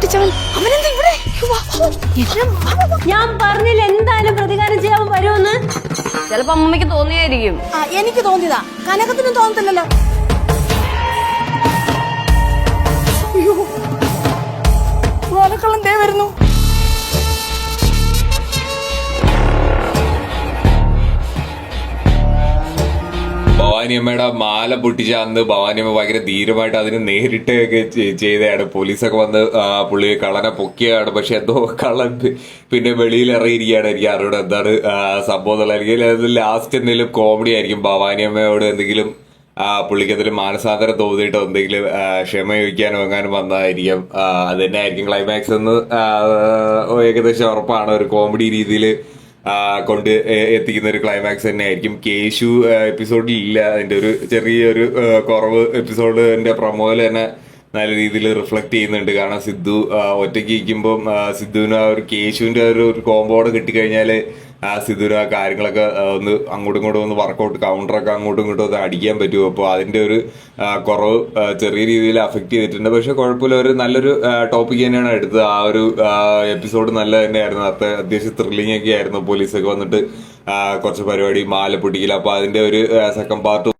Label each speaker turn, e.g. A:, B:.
A: പൊട്ടിച്ചവൻ അവനെന്താ ഇവിടെ?
B: ഞാൻ പറഞ്ഞില്ല എന്തായാലും പ്രതികാരം ചെയ്യാൻ വരുമെന്ന്. ചിലപ്പോ അമ്മമ്മയ്ക്ക് തോന്നിയായിരിക്കും.
A: എനിക്ക് തോന്നിയതാ, കനകത്തിനും തോന്നത്തില്ലല്ലോ. അയ്യോ, വാലക്കള്ളം ദേ വരുന്നു.
C: ഭവാനിയമ്മയുടെ മാല പൊട്ടിച്ച അന്ന് ഭവാനിയമ്മ ഭയങ്കര ധീരമായിട്ട് അതിന് നേരിട്ടൊക്കെ ചെയ്തതാണ്. പോലീസൊക്കെ വന്ന് പുള്ളി കള്ളനെ പൊക്കിയാണ്. പക്ഷെ എന്തോ കള്ളൻ പിന്നെ വെളിയിൽ ഇറങ്ങിയിരിക്കുകയാണ്. എനിക്ക് അറിവിടെ എന്താണ് സംഭവം എന്നുള്ള. അല്ലെങ്കിൽ ലാസ്റ്റ് എന്തെങ്കിലും കോമഡി ആയിരിക്കും. ഭവാനിയമ്മയോട് എന്തെങ്കിലും പുള്ളിക്ക് എന്തെങ്കിലും മാനസാന്തരം തോന്നിയിട്ടോ എന്തെങ്കിലും ക്ഷമ ചോദിക്കാനോ എങ്ങാനും വന്നതായിരിക്കും. അത് തന്നെ ആയിരിക്കും ക്ലൈമാക്സ് എന്ന് ഏകദേശം ഉറപ്പാണ്. ഒരു കോമഡി രീതിയിൽ കൊണ്ട് എത്തിക്കുന്ന ഒരു ക്ലൈമാക്സ് തന്നെ ആയിരിക്കും. കേശു എപ്പിസോഡിൽ ഇല്ല. അതിന്റെ ഒരു ചെറിയൊരു കുറവ് എപ്പിസോഡിന്റെ പ്രൊമോയിൽ തന്നെ നല്ല രീതിയിൽ റിഫ്ലക്ട് ചെയ്യുന്നുണ്ട്. കാരണം സിദ്ധു ഒറ്റയ്ക്ക് ഇരിക്കുമ്പം സിദ്ധുവിന് ആ ഒരു കേശുവിന്റെ ഒരു കോമ്പോടെ കിട്ടിക്കഴിഞ്ഞാല് സിദ്ധുവിന് ആ കാര്യങ്ങളൊക്കെ ഒന്ന് അങ്ങോട്ടും ഇങ്ങോട്ടും ഒന്ന് വർക്കൗട്ട് കൗണ്ടറൊക്കെ അങ്ങോട്ടും ഇങ്ങോട്ടും ഒന്ന് അടിക്കാൻ പറ്റുമോ. അപ്പോൾ അതിന്റെ ഒരു കുറവ് ചെറിയ രീതിയിൽ അഫക്ട് ചെയ്തിട്ടുണ്ട്. പക്ഷെ കുഴപ്പമില്ല, ഒരു നല്ലൊരു ടോപ്പിക് തന്നെയാണ് എടുത്തത്. ആ ഒരു എപ്പിസോഡ് നല്ല തന്നെയായിരുന്നു. അത്യാവശ്യം ത്രില്ലിംഗ് ഒക്കെ ആയിരുന്നു. പോലീസൊക്കെ വന്നിട്ട് കുറച്ച് പരിപാടി മാല പൊട്ടിക്കില്ല. അപ്പൊ അതിന്റെ ഒരു സെക്കൻഡ് പാർട്ട്